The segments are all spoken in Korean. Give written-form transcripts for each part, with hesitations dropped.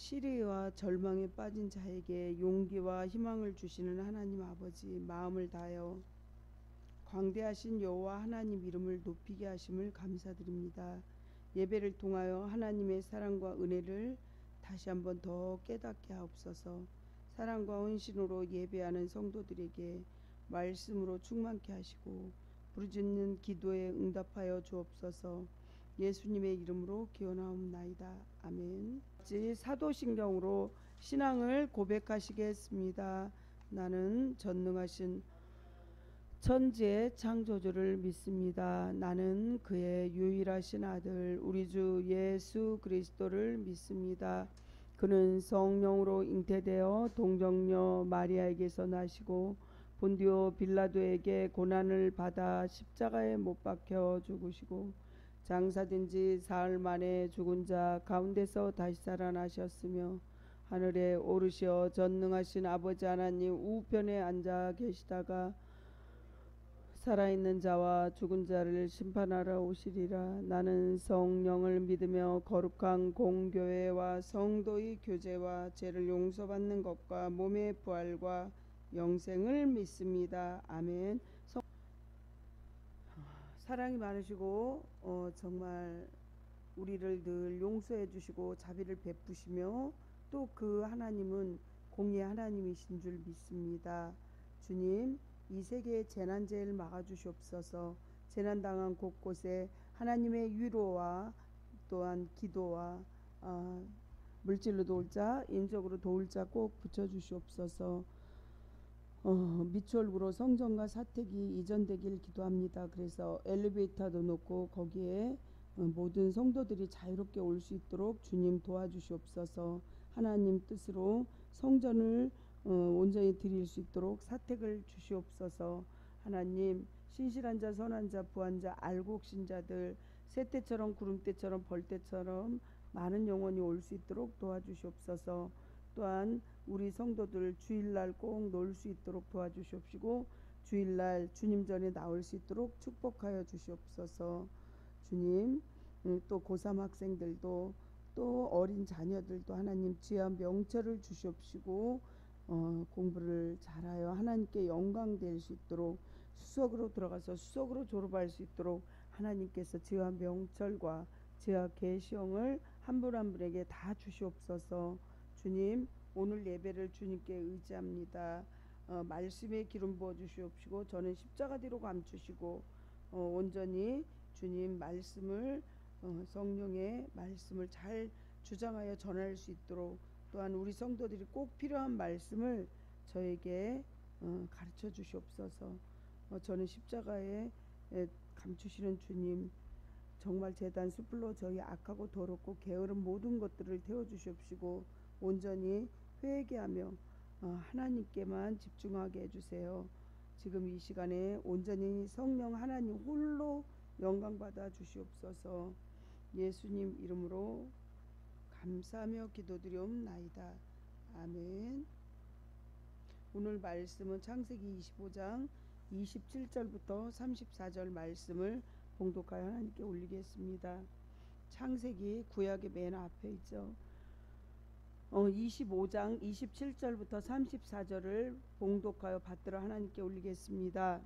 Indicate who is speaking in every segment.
Speaker 1: 시리와 절망에 빠진 자에게 용기와 희망을 주시는 하나님 아버지, 마음을 다하여 광대하신 여호와 하나님 이름을 높이게 하심을 감사드립니다. 예배를 통하여 하나님의 사랑과 은혜를 다시 한번 더 깨닫게 하옵소서. 사랑과 헌신으로 예배하는 성도들에게 말씀으로 충만케 하시고 부르짖는 기도에 응답하여 주옵소서. 예수님의 이름으로 기원하옵나이다. 아멘. 사도신경으로 신앙을 고백하시겠습니다. 나는 전능하신 천지의 창조주를 믿습니다. 나는 그의 유일하신 아들 우리 주 예수 그리스도를 믿습니다. 그는 성령으로 잉태되어 동정녀 마리아에게서 나시고 본디오 빌라도에게 고난을 받아 십자가에 못 박혀 죽으시고 장사된 지 사흘 만에 죽은 자 가운데서 다시 살아나셨으며 하늘에 오르시어 전능하신 아버지 하나님 우편에 앉아 계시다가 살아있는 자와 죽은 자를 심판하러 오시리라. 나는 성령을 믿으며 거룩한 공교회와 성도의 교제와 죄를 용서받는 것과 몸의 부활과 영생을 믿습니다. 아멘. 사랑이 많으시고 정말 우리를 늘 용서해 주시고 자비를 베푸시며 또 그 하나님은 공의의 하나님이신 줄 믿습니다. 주님, 이 세계의 재난재해를 막아주시옵소서. 재난당한 곳곳에 하나님의 위로와 또한 기도와 물질로 도울 자, 인적으로 도울 자 꼭 붙여주시옵소서. 미추홀구로 성전과 사택이 이전되길 기도합니다. 그래서 엘리베이터도 놓고 거기에 모든 성도들이 자유롭게 올 수 있도록 주님 도와주시옵소서. 하나님 뜻으로 성전을 온전히 드릴 수 있도록 사택을 주시옵소서. 하나님, 신실한 자, 선한 자, 부한 자, 알곡신 자들 새때처럼 구름때처럼 벌때처럼 많은 영혼이 올 수 있도록 도와주시옵소서. 또한 우리 성도들 주일날 꼭 놀 수 있도록 도와주시옵시고 주일날 주님 전에 나올 수 있도록 축복하여 주시옵소서. 주님, 또 고3 학생들도 또 어린 자녀들도 하나님 지혜와 명철을 주시옵시고 공부를 잘하여 하나님께 영광 될 수 있도록 수석으로 들어가서 수석으로 졸업할 수 있도록 하나님께서 지혜와 명철과 지혜와 계시형을 한 분 한 분에게 다 주시옵소서. 주님, 오늘 예배를 주님께 의지합니다. 말씀의 기름 부어 주시옵시고 저는 십자가 뒤로 감추시고 온전히 주님 말씀을 성령의 말씀을 잘 주장하여 전할 수 있도록 또한 우리 성도들이 꼭 필요한 말씀을 저에게 가르쳐 주시옵소서. 저는 십자가에 감추시는 주님, 정말 제단 숯불로 저희 악하고 더럽고 게으른 모든 것들을 태워 주시옵시고 온전히 회개하며 하나님께만 집중하게 해주세요. 지금 이 시간에 온전히 성령 하나님 홀로 영광 받아 주시옵소서. 예수님 이름으로 감사하며 기도드리옵나이다. 아멘. 오늘 말씀은 창세기 25장 27절부터 34절 말씀을 봉독하여 하나님께 올리겠습니다. 창세기 구약의 맨 앞에 있죠. 25장 27절부터 34절을 봉독하여 받들어 하나님께 올리겠습니다.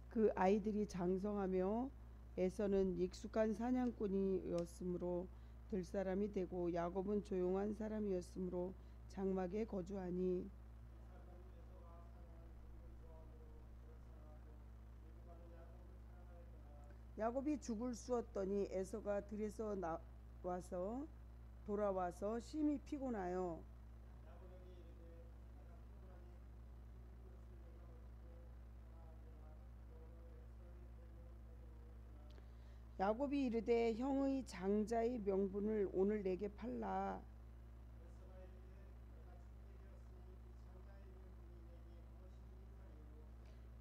Speaker 1: 그 아이들이 장성하며 에서는 익숙한 사냥꾼이었으므로 들사람이 되고 야곱은 조용한 사람이었으므로 장막에 거주하니 야곱이 죽을 쑤었더니 에서가 들에서 돌아와서 심히 피곤하여 야곱이 이르되 형의 장자의 명분을 오늘 내게 팔라.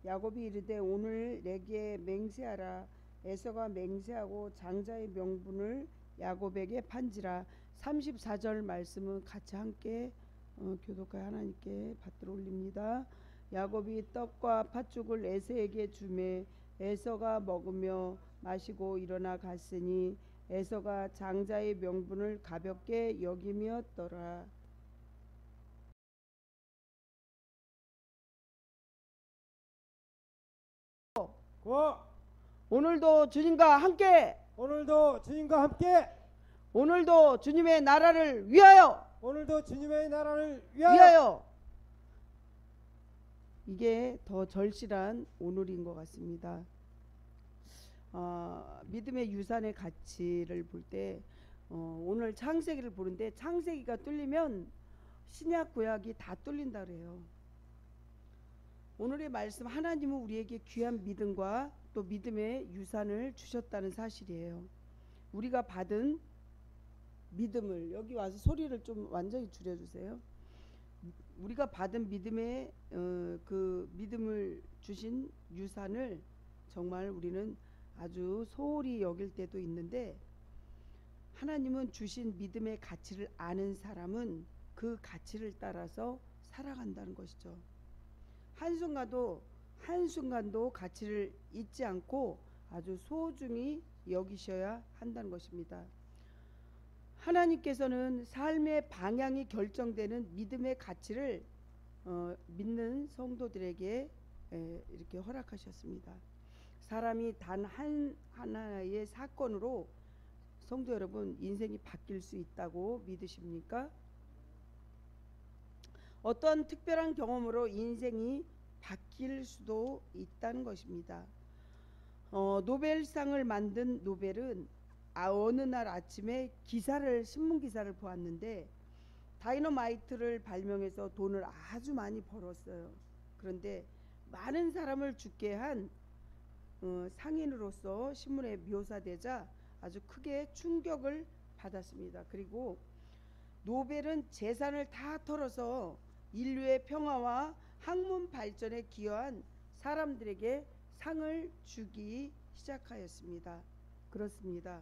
Speaker 1: 야곱이 이르되 오늘 내게 맹세하라. 에서가 맹세하고 장자의 명분을 야곱에게 판지라. 34절 말씀은 같이 함께 교독하여 하나님께 받들어 올립니다. 야곱이 떡과 팥죽을 에서에게 주매 에서가 먹으며 마시고 일어나 갔으니 에서가 장자의 명분을 가볍게 여기며더라. 오늘도 주님과 함께,
Speaker 2: 오늘도 주님과 함께,
Speaker 1: 오늘도 주님의 나라를 위하여,
Speaker 2: 오늘도 주님의 나라를
Speaker 1: 위하여. 이게 더 절실한 오늘인 것 같습니다. 믿음의 유산의 가치를 볼 때 오늘 창세기를 보는데 창세기가 뚫리면 신약 구약이 다 뚫린다 그래요. 오늘의 말씀, 하나님은 우리에게 귀한 믿음과 또 믿음의 유산을 주셨다는 사실이에요. 우리가 받은 믿음을, 여기 와서 소리를 좀 완전히 줄여주세요. 우리가 받은 믿음의 그 믿음을 주신 유산을 정말 우리는 아주 소홀히 여길 때도 있는데, 하나님은 주신 믿음의 가치를 아는 사람은 그 가치를 따라서 살아간다는 것이죠. 한순간도 가치를 잊지 않고 아주 소중히 여기셔야 한다는 것입니다. 하나님께서는 삶의 방향이 결정되는 믿음의 가치를 믿는 성도들에게 이렇게 허락하셨습니다. 사람이 단 하나의 사건으로 성도 여러분 인생이 바뀔 수 있다고 믿으십니까? 어떤 특별한 경험으로 인생이 바뀔 수도 있다는 것입니다. 노벨상을 만든 노벨은 어느 날 아침에 신문 기사를 보았는데 다이너마이트를 발명해서 돈을 아주 많이 벌었어요. 그런데 많은 사람을 죽게 한 상인으로서 신문에 묘사되자 아주 크게 충격을 받았습니다. 그리고 노벨은 재산을 다 털어서 인류의 평화와 학문 발전에 기여한 사람들에게 상을 주기 시작하였습니다. 그렇습니다.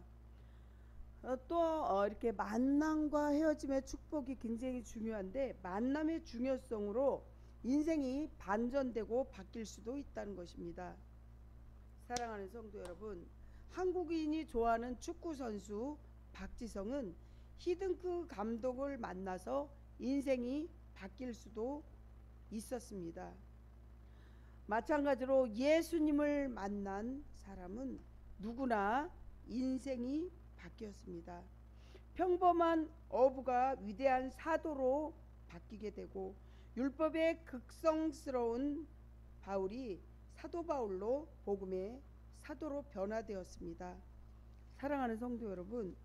Speaker 1: 또 이렇게 만남과 헤어짐의 축복이 굉장히 중요한데, 만남의 중요성으로 인생이 반전되고 바뀔 수도 있다는 것입니다. 사랑하는 성도 여러분, 한국인이 좋아하는 축구 선수 박지성은 히든크 감독을 만나서 인생이 바뀔 수도 있었습니다. 마찬가지로 예수님을 만난 사람은 누구나 인생이 바뀌었습니다. 평범한 어부가 위대한 사도로 바뀌게 되고, 율법의 극성스러운 바울이 사도 바울로 복음의 사도로 변화되었습니다. 사랑하는 성도 여러분,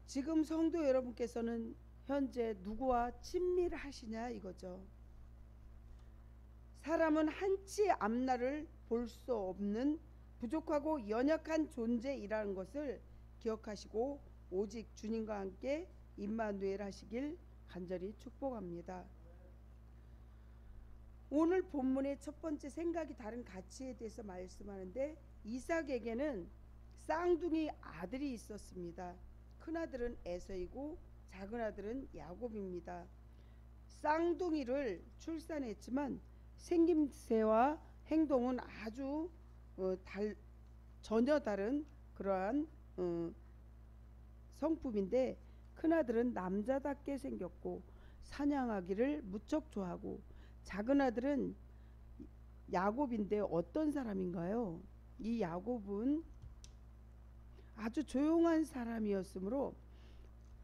Speaker 1: 지금 성도 여러분께서는 현재 누구와 친밀하시냐 이거죠. 사람은 한치 앞날을 볼 수 없는 부족하고 연약한 존재이라는 것을 기억하시고 오직 주님과 함께 임마누엘 하시길 간절히 축복합니다. 오늘 본문의 첫 번째 생각이 다른 가치에 대해서 말씀하는데, 이삭에게는 쌍둥이 아들이 있었습니다. 큰아들은 에서이고 작은아들은 야곱입니다. 쌍둥이를 출산했지만 생김새와 행동은 아주 전혀 다른 그러한 성품인데, 큰아들은 남자답게 생겼고 사냥하기를 무척 좋아하고, 작은아들은 야곱인데 어떤 사람인가요? 이 야곱은 아주 조용한 사람이었으므로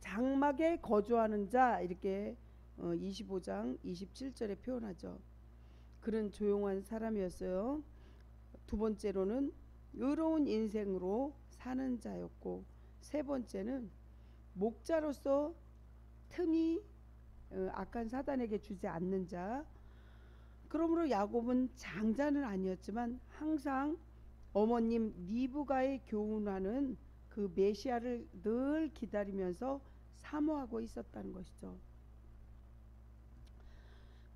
Speaker 1: 장막에 거주하는 자, 이렇게 25장 27절에 표현하죠. 그런 조용한 사람이었어요. 두 번째로는 의로운 인생으로 사는 자였고, 세 번째는 목자로서 틈이 악한 사단에게 주지 않는 자. 그러므로 야곱은 장자는 아니었지만 항상 어머님 리브가의 교훈하는 그 메시아를 늘 기다리면서 사모하고 있었다는 것이죠.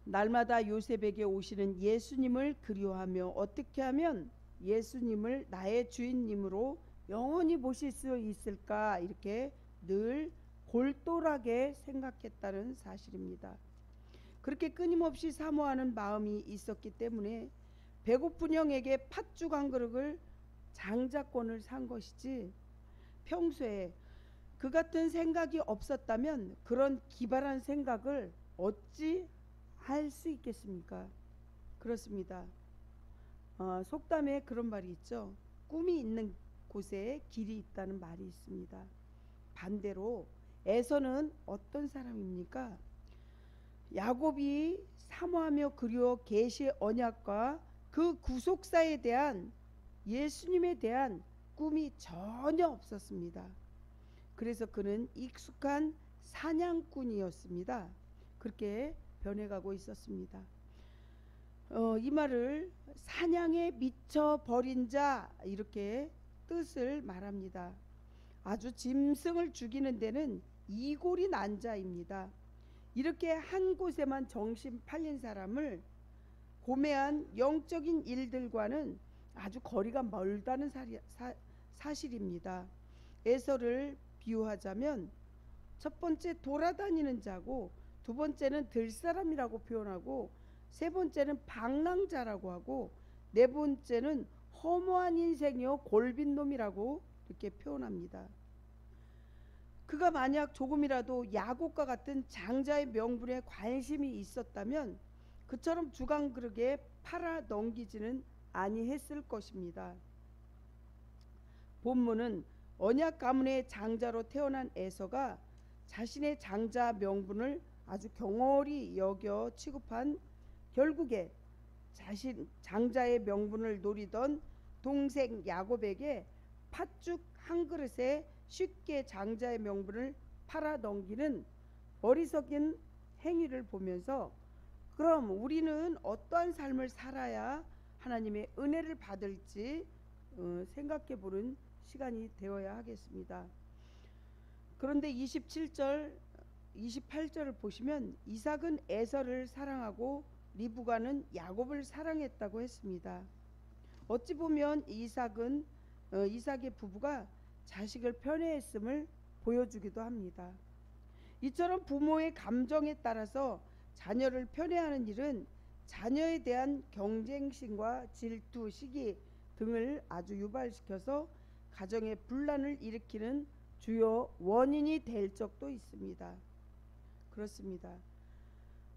Speaker 1: 날마다 요셉에게 오시는 예수님을 그리워하며 어떻게 하면 예수님을 나의 주인님으로 영원히 모실 수 있을까, 이렇게 늘 골똘하게 생각했다는 사실입니다. 그렇게 끊임없이 사모하는 마음이 있었기 때문에 배고픈 형에게 팥죽 한 그릇을 장자권을 산 것이지, 평소에 그 같은 생각이 없었다면 그런 기발한 생각을 어찌 할 수 있겠습니까? 그렇습니다. 속담에 그런 말이 있죠. 꿈이 있는 곳에 길이 있다는 말이 있습니다. 반대로 에서는 어떤 사람입니까? 야곱이 사모하며 그리워 계시의 언약과 그 구속사에 대한 예수님에 대한 꿈이 전혀 없었습니다. 그래서 그는 익숙한 사냥꾼이었습니다. 그렇게 변해가고 있었습니다. 이 말을 사냥에 미쳐버린 자 이렇게 뜻을 말합니다. 아주 짐승을 죽이는 데는 이골이 난 자입니다. 이렇게 한 곳에만 정신 팔린 사람을 고매한 영적인 일들과는 아주 거리가 멀다는 사실입니다. 에서를 비유하자면 첫 번째 돌아다니는 자고, 두 번째는 들사람이라고 표현하고, 세 번째는 방랑자라고 하고, 네 번째는 허무한 인생이요 골빈놈이라고 이렇게 표현합니다. 그가 만약 조금이라도 야곱과 같은 장자의 명분에 관심이 있었다면 그처럼 주강그릇에 팔아 넘기지는 아니했을 것입니다. 본문은 언약 가문의 장자로 태어난 에서가 자신의 장자 명분을 아주 경홀히 여겨 취급한 결국에 자신 장자의 명분을 노리던 동생 야곱에게 팥죽 한 그릇에 쉽게 장자의 명분을 팔아 넘기는 어리석은 행위를 보면서 그럼 우리는 어떠한 삶을 살아야 하나님의 은혜를 받을지 생각해 보는 시간이 되어야 하겠습니다. 그런데 27절 28절을 보시면 이삭은 에서를 사랑하고 리브가는 야곱을 사랑했다고 했습니다. 어찌 보면 이삭의 부부가 자식을 편애했음을 보여주기도 합니다. 이처럼 부모의 감정에 따라서 자녀를 편애하는 일은 자녀에 대한 경쟁심과 질투, 시기 등을 아주 유발시켜서 가정에 분란을 일으키는 주요 원인이 될 적도 있습니다. 그렇습니다.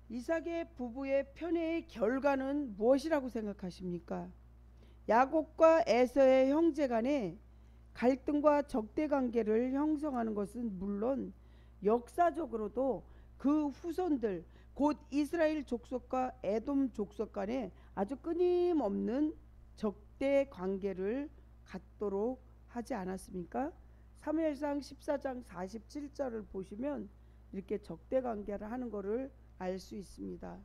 Speaker 1: 이삭의 부부의 편애의 결과는 무엇이라고 생각하십니까? 야곱과 에서의 형제 간에 갈등과 적대 관계를 형성하는 것은 물론 역사적으로도 그 후손들 곧 이스라엘 족속과 에돔 족속 간에 아주 끊임없는 적대 관계를 갖도록 하지 않았습니까? 사무엘상 14장 47절을 보시면 이렇게 적대 관계를 하는 것을 알 수 있습니다.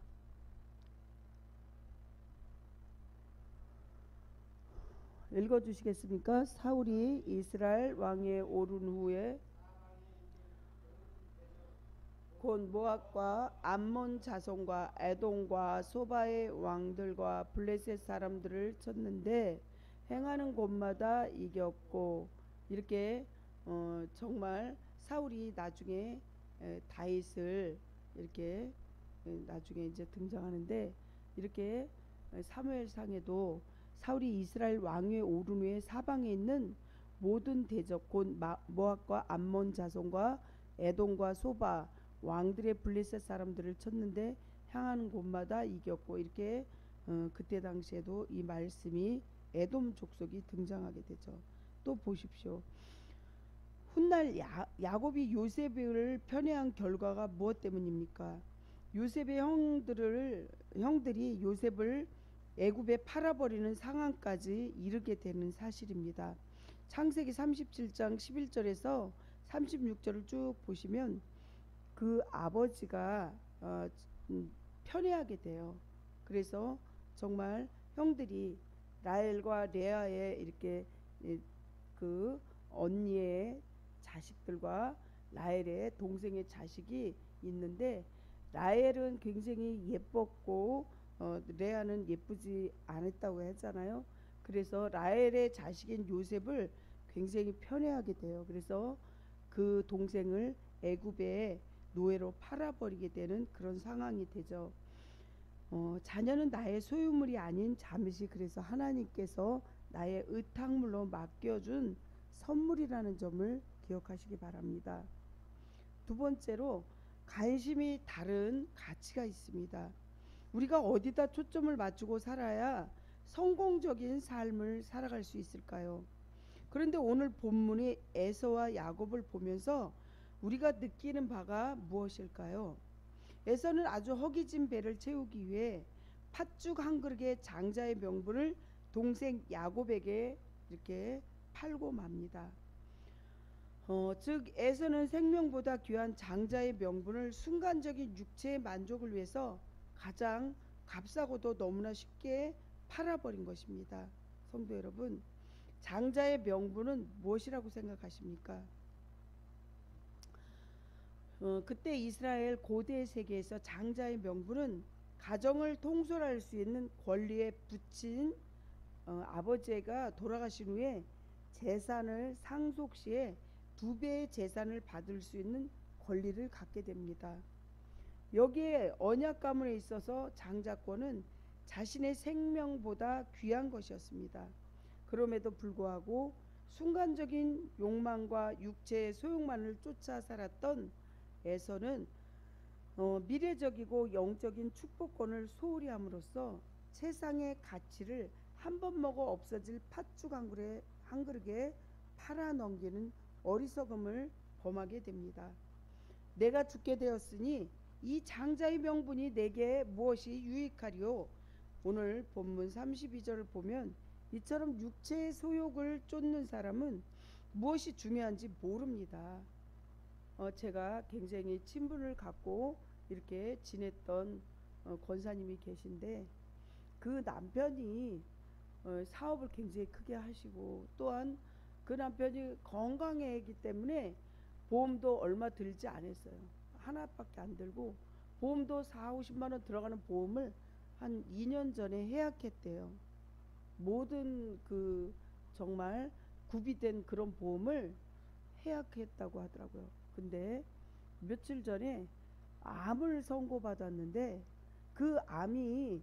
Speaker 1: 읽어주시겠습니까? 사울이 이스라엘 왕에 오른 후에 곧 모압과 암몬 자손과 에돔과 소바의 왕들과 블레셋 사람들을 쳤는데 행하는 곳마다 이겼고 이렇게 정말 사울이 나중에 다윗을 이렇게 나중에 이제 등장하는데 이렇게 사무엘상에도 사울이 이스라엘 왕위에 오른 후에 사방에 있는 모든 대적 곧 모압과 암몬 자손과 에돔과 소바 왕들의 블레셋 사람들을 쳤는데 향하는 곳마다 이겼고 이렇게 그때 당시에도 이 말씀이 에돔 족속이 등장하게 되죠. 또 보십시오. 훗날 야곱이 요셉을 편애한 결과가 무엇 때문입니까? 요셉의 형들이 요셉을 애굽에 팔아버리는 상황까지 이르게 되는 사실입니다. 창세기 37장 11절에서 36절을 쭉 보시면 그 아버지가 편애하게 돼요. 그래서 정말 형들이 라헬과 레아의 이렇게 그 언니의 자식들과 라헬의 동생의 자식이 있는데 라헬은 굉장히 예뻤고 레아는 예쁘지 않았다고 했잖아요. 그래서 라헬의 자식인 요셉을 굉장히 편애하게 돼요. 그래서 그 동생을 애굽의 노예로 팔아버리게 되는 그런 상황이 되죠. 자녀는 나의 소유물이 아닌 잠시 그래서 하나님께서 나의 의탁물로 맡겨준 선물이라는 점을 기억하시기 바랍니다. 두 번째로 관심이 다른 가치가 있습니다. 우리가 어디다 초점을 맞추고 살아야 성공적인 삶을 살아갈 수 있을까요? 그런데 오늘 본문의 에서와 야곱을 보면서 우리가 느끼는 바가 무엇일까요? 에서는 아주 허기진 배를 채우기 위해 팥죽 한 그릇의 장자의 명분을 동생 야곱에게 이렇게 팔고 맙니다. 즉 에서는 생명보다 귀한 장자의 명분을 순간적인 육체의 만족을 위해서 가장 값싸고도 너무나 쉽게 팔아버린 것입니다. 성도 여러분, 장자의 명분은 무엇이라고 생각하십니까? 그때 이스라엘 고대 세계에서 장자의 명분은 가정을 통솔할 수 있는 권리에 붙인 아버지가 돌아가신 후에 재산을 상속 시에 2배의 재산을 받을 수 있는 권리를 갖게 됩니다. 여기에 언약 가문에 있어서 장자권은 자신의 생명보다 귀한 것이었습니다. 그럼에도 불구하고 순간적인 욕망과 육체의 소욕만을 쫓아 살았던 에서는 미래적이고 영적인 축복권을 소홀히 함으로써 세상의 가치를 한 번 먹어 없어질 팥죽 한 그릇에 팔아넘기는 어리석음을 범하게 됩니다. 내가 죽게 되었으니 이 장자의 명분이 내게 무엇이 유익하리요? 오늘 본문 32절을 보면 이처럼 육체의 소욕을 쫓는 사람은 무엇이 중요한지 모릅니다. 제가 굉장히 친분을 갖고 이렇게 지냈던 권사님이 계신데 그 남편이 사업을 굉장히 크게 하시고 또한 그 남편이 건강했기 때문에 보험도 얼마 들지 않았어요. 하나밖에 안 들고 보험도 4, 50만 원 들어가는 보험을 한 2년 전에 해약했대요. 모든 그 정말 구비된 그런 보험을 해약했다고 하더라고요. 근데 며칠 전에 암을 선고받았는데 그 암이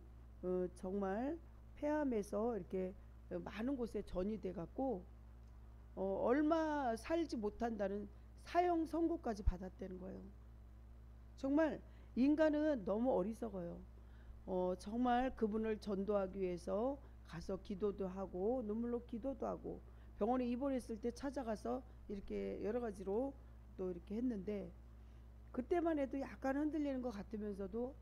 Speaker 1: 정말 폐암에서 이렇게 많은 곳에 전이돼 갖고 얼마 살지 못한다는 사형 선고까지 받았다는 거예요. 정말 인간은 너무 어리석어요. 정말 그분을 전도하기 위해서 가서 기도도 하고 눈물로 기도도 하고 병원에 입원했을 때 찾아가서 이렇게 여러 가지로 또 이렇게 했는데 그때만 해도 약간 흔들리는 것 같으면서도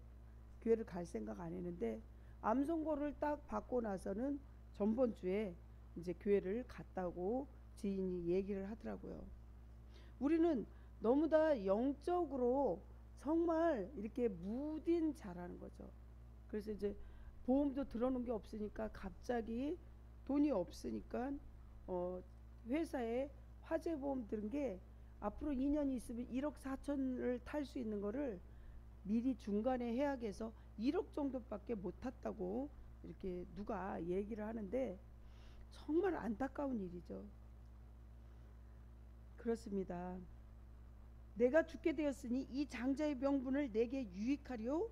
Speaker 1: 교회를 갈 생각 안 했는데 암 선고를 딱 받고 나서는 전번 주에 이제 교회를 갔다고 지인이 얘기를 하더라고요. 우리는 너무나 영적으로 정말 이렇게 무딘 잘하는 거죠. 그래서 이제 보험도 들어놓은 게 없으니까 갑자기 돈이 없으니까 회사에 화재보험 들은 게 앞으로 2년이 있으면 1억 4천을 탈 수 있는 거를 미리 중간에 해약해서 1억 정도밖에 못 탔다고 이렇게 누가 얘기를 하는데 정말 안타까운 일이죠. 그렇습니다. 내가 죽게 되었으니 이 장자의 명분을 내게 유익하리요.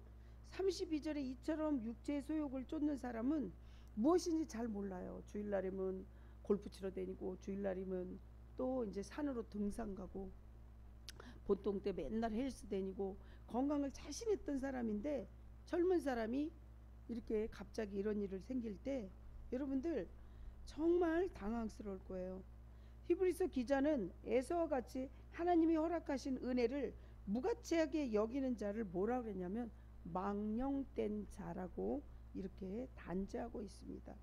Speaker 1: 32절에 이처럼 육체의 소욕을 쫓는 사람은 무엇인지 잘 몰라요. 주일날이면 골프 치러 다니고 주일날이면 또 이제 산으로 등산 가고 보통 때 맨날 헬스 다니고 건강을 자신했던 사람인데 젊은 사람이 이렇게 갑자기 이런 일을 생길 때 여러분들 정말 당황스러울 거예요. 히브리서 기자는 에서와 같이 하나님이 허락하신 은혜를 무가치하게 여기는 자를 뭐라 그랬냐면 망령된 자라고 이렇게 단죄하고 있습니다.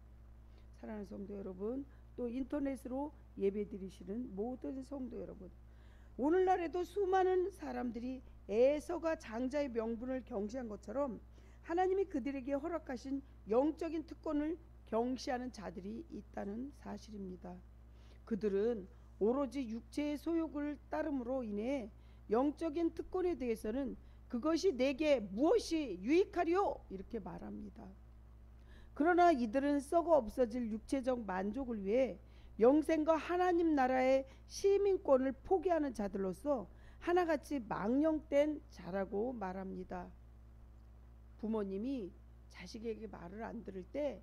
Speaker 1: 사랑하는 성도 여러분, 또 인터넷으로 예배드리시는 모든 성도 여러분, 오늘날에도 수많은 사람들이 에서가 장자의 명분을 경시한 것처럼 하나님이 그들에게 허락하신 영적인 특권을 경시하는 자들이 있다는 사실입니다. 그들은 오로지 육체의 소욕을 따름으로 인해 영적인 특권에 대해서는 그것이 내게 무엇이 유익하리요? 이렇게 말합니다. 그러나 이들은 썩어 없어질 육체적 만족을 위해 영생과 하나님 나라의 시민권을 포기하는 자들로서 하나같이 망령된 자라고 말합니다. 부모님이 자식에게 말을 안 들을 때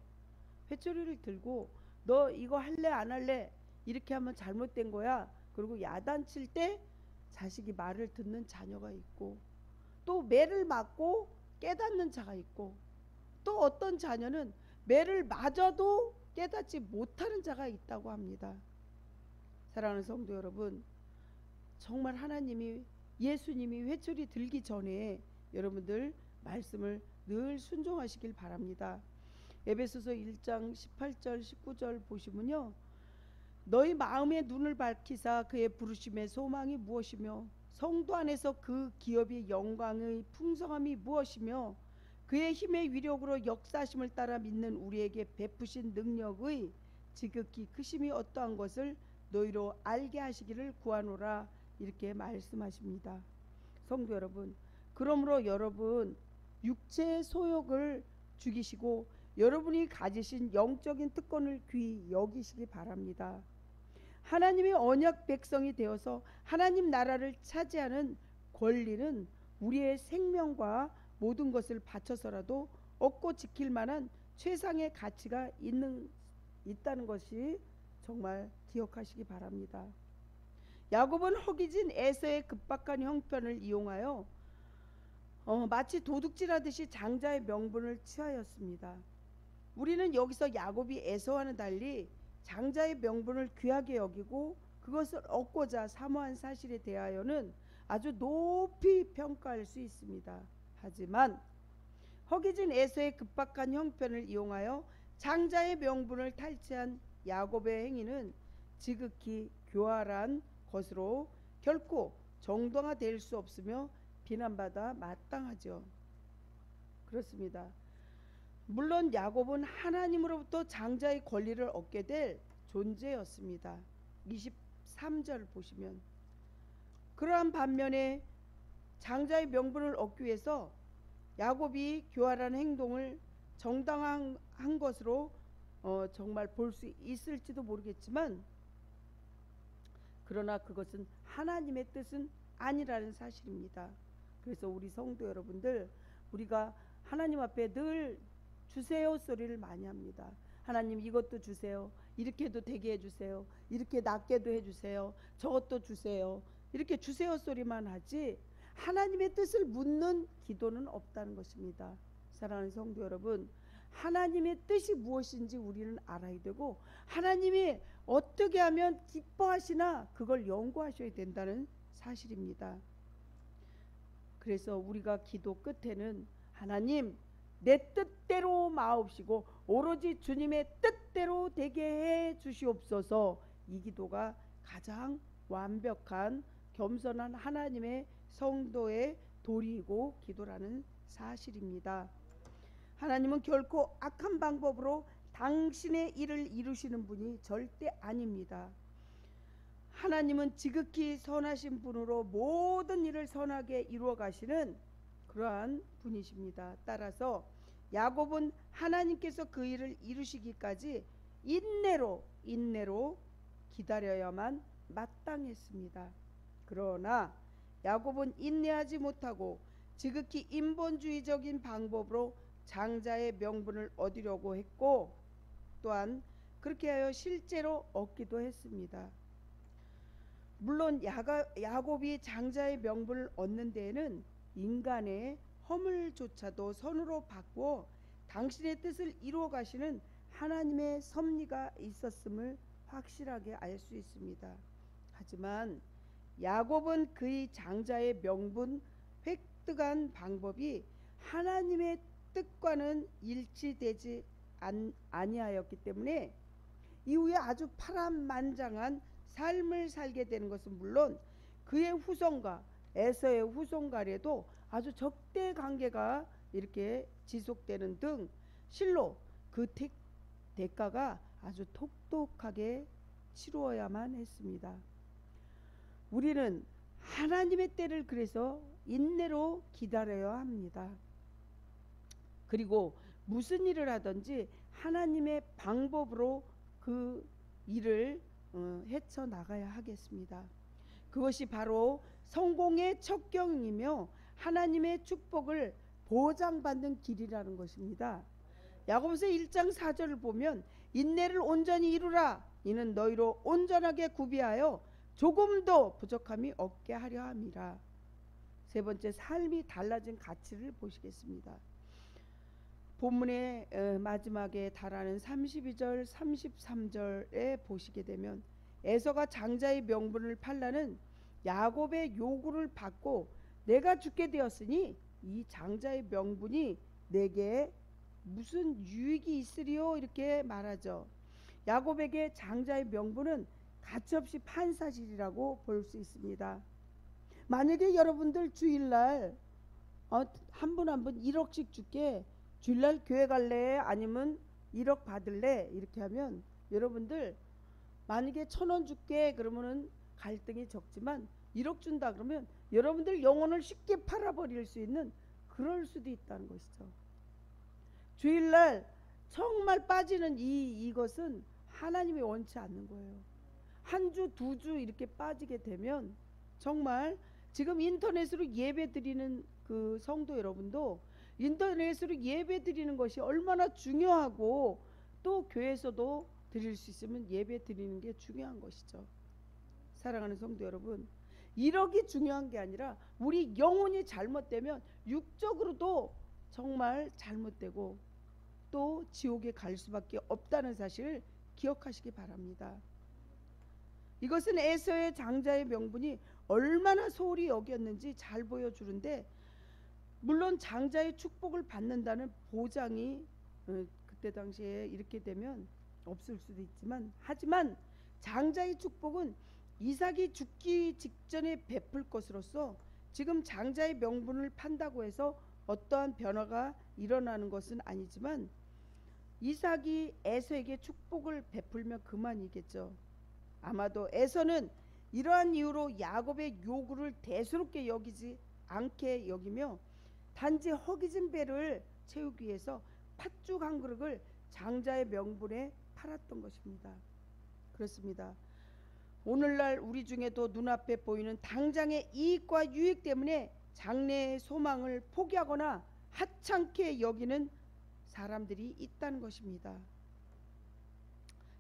Speaker 1: 회초리를 들고 너 이거 할래 안 할래 이렇게 하면 잘못된 거야. 그리고 야단칠 때 자식이 말을 듣는 자녀가 있고, 또 매를 맞고 깨닫는 자가 있고, 또 어떤 자녀는 매를 맞아도 깨닫지 못하는 자가 있다고 합니다. 사랑하는 성도 여러분, 정말 하나님이, 예수님이 회초리 들기 전에 여러분들 말씀을 늘 순종하시길 바랍니다. 에베소서 1장 18절 19절 보시면요, 너희 마음의 눈을 밝히사 그의 부르심의 소망이 무엇이며 성도 안에서 그 기업의 영광의 풍성함이 무엇이며 그의 힘의 위력으로 역사심을 따라 믿는 우리에게 베푸신 능력의 지극히 크심이 어떠한 것을 너희로 알게 하시기를 구하노라, 이렇게 말씀하십니다. 성도 여러분, 그러므로 여러분 육체의 소욕을 죽이시고 여러분이 가지신 영적인 특권을 귀히 여기시기 바랍니다. 하나님의 언약 백성이 되어서 하나님 나라를 차지하는 권리는 우리의 생명과 모든 것을 바쳐서라도 얻고 지킬 만한 최상의 가치가 있다는 것이 정말 기억하시기 바랍니다. 야곱은 허기진 에서의 급박한 형편을 이용하여 마치 도둑질하듯이 장자의 명분을 취하였습니다. 우리는 여기서 야곱이 에서와는 달리 장자의 명분을 귀하게 여기고 그것을 얻고자 사모한 사실에 대하여는 아주 높이 평가할 수 있습니다. 하지만 허기진 에서의 급박한 형편을 이용하여 장자의 명분을 탈취한 야곱의 행위는 지극히 교활한 것으로 결코 정당화될 수 없으며 비난받아 마땅하죠. 그렇습니다. 물론 야곱은 하나님으로부터 장자의 권리를 얻게 될 존재였습니다. 23절 보시면, 그러한 반면에 장자의 명분을 얻기 위해서 야곱이 교활한 행동을 정당한 것으로 정말 볼 수 있을지도 모르겠지만, 그러나 그것은 하나님의 뜻은 아니라는 사실입니다. 그래서 우리 성도 여러분들, 우리가 하나님 앞에 늘 주세요 소리를 많이 합니다. 하나님 이것도 주세요, 이렇게도 되게 해주세요, 이렇게 낫게도 해주세요, 저것도 주세요, 이렇게 주세요 소리만 하지 하나님의 뜻을 묻는 기도는 없다는 것입니다. 사랑하는 성도 여러분, 하나님의 뜻이 무엇인지 우리는 알아야 되고 하나님이 어떻게 하면 기뻐하시나 그걸 연구하셔야 된다는 사실입니다. 그래서 우리가 기도 끝에는 하나님 내 뜻대로 마옵시고 오로지 주님의 뜻대로 되게 해 주시옵소서, 이 기도가 가장 완벽한 겸손한 하나님의 성도의 도리이고 기도라는 사실입니다. 하나님은 결코 악한 방법으로 당신의 일을 이루시는 분이 절대 아닙니다. 하나님은 지극히 선하신 분으로 모든 일을 선하게 이루어 가시는 그러한 분이십니다. 따라서 야곱은 하나님께서 그 일을 이루시기까지 인내로 기다려야만 마땅했습니다. 그러나 야곱은 인내하지 못하고 지극히 인본주의적인 방법으로 장자의 명분을 얻으려고 했고 또한 그렇게 하여 실제로 얻기도 했습니다. 물론 야곱이 장자의 명분을 얻는 데에는 인간의 허물조차도 선으로 바꾸어 당신의 뜻을 이루어 가시는 하나님의 섭리가 있었음을 확실하게 알 수 있습니다. 하지만 야곱은 그의 장자의 명분 획득한 방법이 하나님의 뜻과는 일치되지 아니하였기 때문에 이후에 아주 파란만장한 삶을 살게 되는 것은 물론 그의 후손과 에서의 후손 간에도 아주 적대 관계가 이렇게 지속되는 등 실로 그 대가가 아주 똑똑하게 치루어야만 했습니다. 우리는 하나님의 때를 그래서 인내로 기다려야 합니다. 그리고 무슨 일을 하든지 하나님의 방법으로 그 일을 헤쳐나가야 하겠습니다. 그것이 바로 성공의 첩경이며 하나님의 축복을 보장받는 길이라는 것입니다. 야고보서 1장 4절을 보면 인내를 온전히 이루라, 이는 너희로 온전하게 구비하여 조금도 부족함이 없게 하려 함이라. 세 번째, 삶이 달라진 가치를 보시겠습니다. 본문의 마지막에 달하는 32절 33절에 보시게 되면 에서가 장자의 명분을 팔라는 야곱의 요구를 받고 내가 죽게 되었으니 이 장자의 명분이 내게 무슨 유익이 있으리요, 이렇게 말하죠. 야곱에게 장자의 명분은 가치없이 판 사실이라고 볼 수 있습니다. 만약에 여러분들 주일날 한 분 한 분 1억씩 줄게, 주일날 교회 갈래 아니면 1억 받을래 이렇게 하면 여러분들 만약에 1,000원 줄게 그러면은 갈등이 적지만 1억 준다 그러면 여러분들 영혼을 쉽게 팔아버릴 수 있는 그럴 수도 있다는 것이죠. 주일날 정말 빠지는 이것은 하나님이 원치 않는 거예요. 한 주, 두 주 이렇게 빠지게 되면 정말 지금 인터넷으로 예배 드리는 그 성도 여러분도 인터넷으로 예배 드리는 것이 얼마나 중요하고 또 교회에서도 드릴 수 있으면 예배 드리는 게 중요한 것이죠. 사랑하는 성도 여러분, 1억이 중요한 게 아니라 우리 영혼이 잘못되면 육적으로도 정말 잘못되고 또 지옥에 갈 수밖에 없다는 사실을 기억하시기 바랍니다. 이것은 에서의 장자의 명분이 얼마나 소홀히 여겼는지 잘 보여주는데, 물론 장자의 축복을 받는다는 보장이 그때 당시에 이렇게 되면 없을 수도 있지만, 하지만 장자의 축복은 이삭이 죽기 직전에 베풀 것으로서 지금 장자의 명분을 판다고 해서 어떠한 변화가 일어나는 것은 아니지만 이삭이 에서에게 축복을 베풀면 그만이겠죠. 아마도 에서는 이러한 이유로 야곱의 요구를 대수롭게 여기지 않게 여기며 단지 허기진 배를 채우기 위해서 팥죽 한 그릇을 장자의 명분에 팔았던 것입니다. 그렇습니다. 오늘날 우리 중에도 눈앞에 보이는 당장의 이익과 유익 때문에 장래의 소망을 포기하거나 하찮게 여기는 사람들이 있다는 것입니다.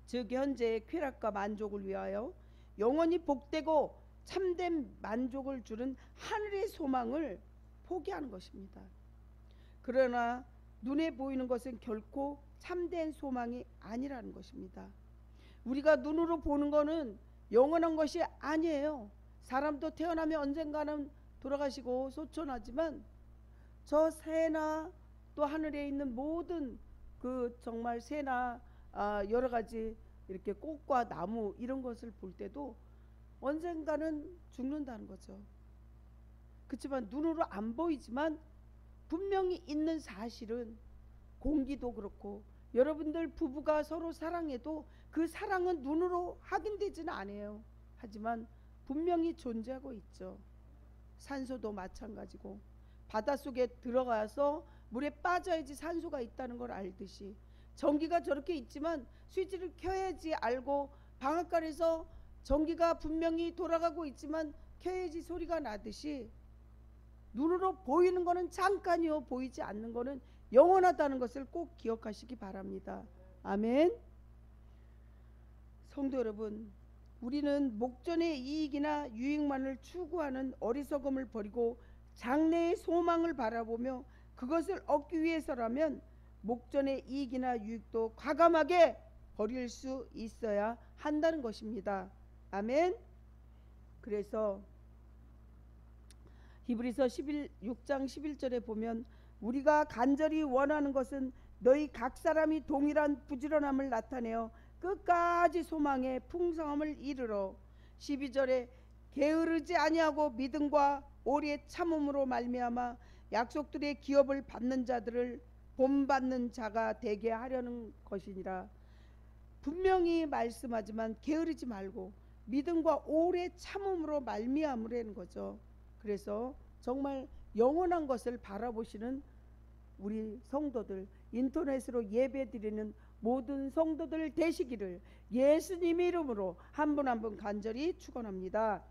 Speaker 1: 즉 현재의 쾌락과 만족을 위하여 영원히 복되고 참된 만족을 주는 하늘의 소망을 포기하는 것입니다. 그러나 눈에 보이는 것은 결코 참된 소망이 아니라는 것입니다. 우리가 눈으로 보는 것은 영원한 것이 아니에요. 사람도 태어나면 언젠가는 돌아가시고 소천하지만 저 새나 또 하늘에 있는 모든 그 정말 새나 여러 가지 이렇게 꽃과 나무 이런 것을 볼 때도 언젠가는 죽는다는 거죠. 그렇지만 눈으로 안 보이지만 분명히 있는 사실은, 공기도 그렇고 여러분들 부부가 서로 사랑해도 그 사랑은 눈으로 확인되지는 않아요. 하지만 분명히 존재하고 있죠. 산소도 마찬가지고 바닷속에 들어가서 물에 빠져야지 산소가 있다는 걸 알듯이 전기가 저렇게 있지만 스위치를 켜야지 알고 방앗간에서 전기가 분명히 돌아가고 있지만 켜야지 소리가 나듯이 눈으로 보이는 거는 잠깐이요, 보이지 않는 거는 영원하다는 것을 꼭 기억하시기 바랍니다. 아멘. 성도 여러분, 우리는 목전의 이익이나 유익만을 추구하는 어리석음을 버리고 장래의 소망을 바라보며 그것을 얻기 위해서라면 목전의 이익이나 유익도 과감하게 버릴 수 있어야 한다는 것입니다. 아멘. 그래서 히브리서 6장 11절에 보면 우리가 간절히 원하는 것은 너희 각 사람이 동일한 부지런함을 나타내어 끝까지 소망의 풍성함을 이르러 12절에 게으르지 아니하고 믿음과 오래 참음으로 말미암아 약속들의 기업을 받는 자들을 본받는 자가 되게 하려는 것이니라. 분명히 말씀하지만 게으르지 말고 믿음과 오래 참음으로 말미암으라는 거죠. 그래서 정말 영원한 것을 바라보시는 우리 성도들, 인터넷으로 예배드리는 모든 성도들 되시기를 예수님의 이름으로 한 분 한 분 간절히 축원합니다.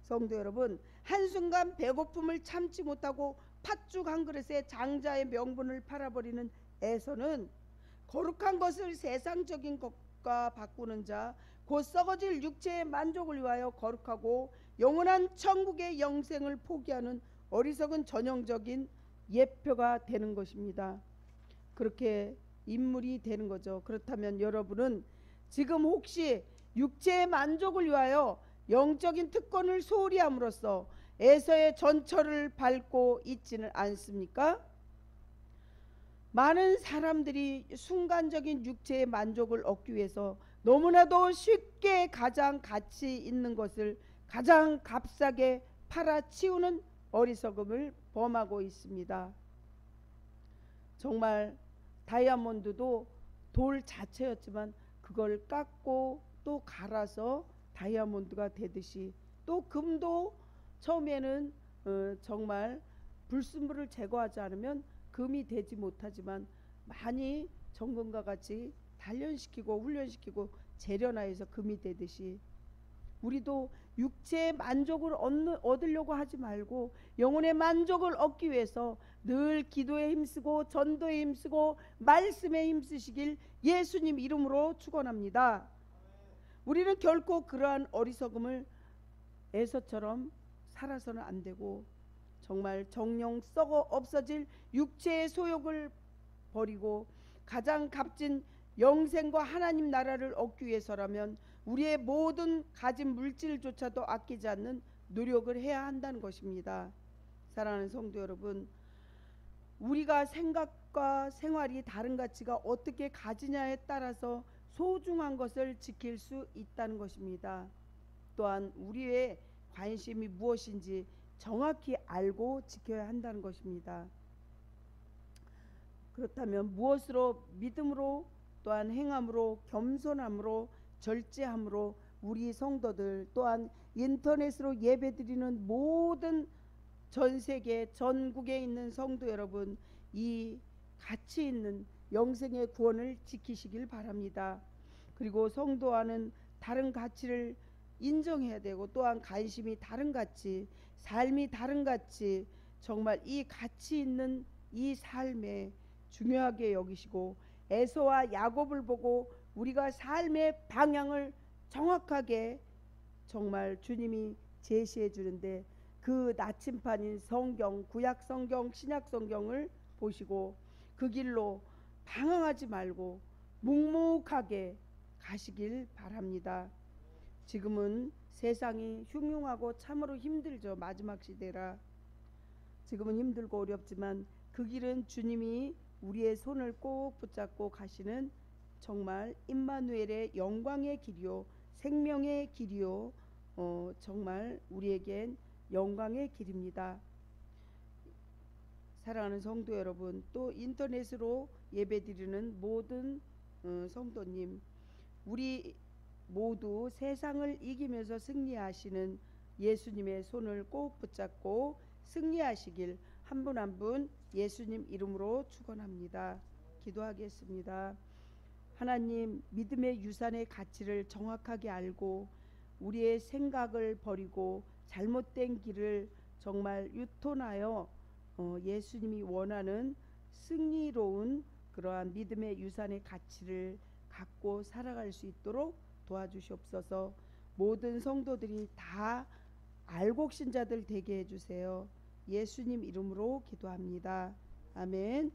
Speaker 1: 성도 여러분, 한순간 배고픔을 참지 못하고 팥죽 한 그릇에 장자의 명분을 팔아버리는 에서는 거룩한 것을 세상적인 것과 바꾸는 자 곧 썩어질 육체의 만족을 위하여 거룩하고 영원한 천국의 영생을 포기하는 어리석은 전형적인 예표가 되는 것입니다. 그렇게 인물이 되는 거죠. 그렇다면 여러분은 지금 혹시 육체의 만족을 위하여 영적인 특권을 소홀히 함으로써 에서의 전철을 밟고 있지는 않습니까? 많은 사람들이 순간적인 육체의 만족을 얻기 위해서 너무나도 쉽게 가장 가치 있는 것을 가장 값싸게 팔아치우는 어리석음을 범하고 있습니다. 정말 다이아몬드도 돌 자체였지만 그걸 깎고 또 갈아서 다이아몬드가 되듯이, 또 금도 처음에는 정말 불순물을 제거하지 않으면 금이 되지 못하지만 많이 정금과 같이 단련시키고 훈련시키고 재련하여서 금이 되듯이, 우리도 육체의 만족을 얻으려고 하지 말고 영혼의 만족을 얻기 위해서 늘 기도에 힘쓰고 전도에 힘쓰고 말씀에 힘쓰시길 예수님 이름으로 축원합니다. 우리는 결코 그러한 어리석음을 에서처럼 살아서는 안 되고, 정말 정령 썩어 없어질 육체의 소욕을 버리고 가장 값진 영생과 하나님 나라를 얻기 위해서라면 우리의 모든 가진 물질조차도 아끼지 않는 노력을 해야 한다는 것입니다. 사랑하는 성도 여러분, 우리가 생각과 생활이 다른 가치가 어떻게 가지냐에 따라서 소중한 것을 지킬 수 있다는 것입니다. 또한 우리의 관심이 무엇인지 정확히 알고 지켜야 한다는 것입니다. 그렇다면 무엇으로? 믿음으로, 또한 행함으로, 겸손함으로, 절제함으로 우리 성도들, 또한 인터넷으로 예배드리는 모든 전 세계 전국에 있는 성도 여러분, 이 가치 있는 영생의 구원을 지키시길 바랍니다. 그리고 성도와는 다른 가치를 인정해야 되고, 또한 관심이 다른 가치, 삶이 다른 가치, 정말 이 가치 있는 이 삶에 중요하게 여기시고 에서와 야곱을 보고 우리가 삶의 방향을 정확하게 정말 주님이 제시해 주는데, 그 나침판인 성경, 구약 성경, 신약 성경을 보시고 그 길로 방황하지 말고 묵묵하게 가시길 바랍니다. 지금은 세상이 흉흉하고 참으로 힘들죠. 마지막 시대라 지금은 힘들고 어렵지만 그 길은 주님이 우리의 손을 꼭 붙잡고 가시는 정말 임마누엘의 영광의 길이요, 생명의 길이요, 정말 우리에겐 영광의 길입니다. 사랑하는 성도 여러분, 또 인터넷으로 예배드리는 모든 성도님, 우리 모두 세상을 이기면서 승리하시는 예수님의 손을 꼭 붙잡고 승리하시길 한 분 한 분 예수님 이름으로 축원합니다. 기도하겠습니다. 하나님, 믿음의 유산의 가치를 정확하게 알고 우리의 생각을 버리고 잘못된 길을 정말 유턴하여 예수님이 원하는 승리로운 그러한 믿음의 유산의 가치를 갖고 살아갈 수 있도록 도와주시옵소서. 모든 성도들이 다 알곡신자들 되게 해주세요. 예수님 이름으로 기도합니다. 아멘.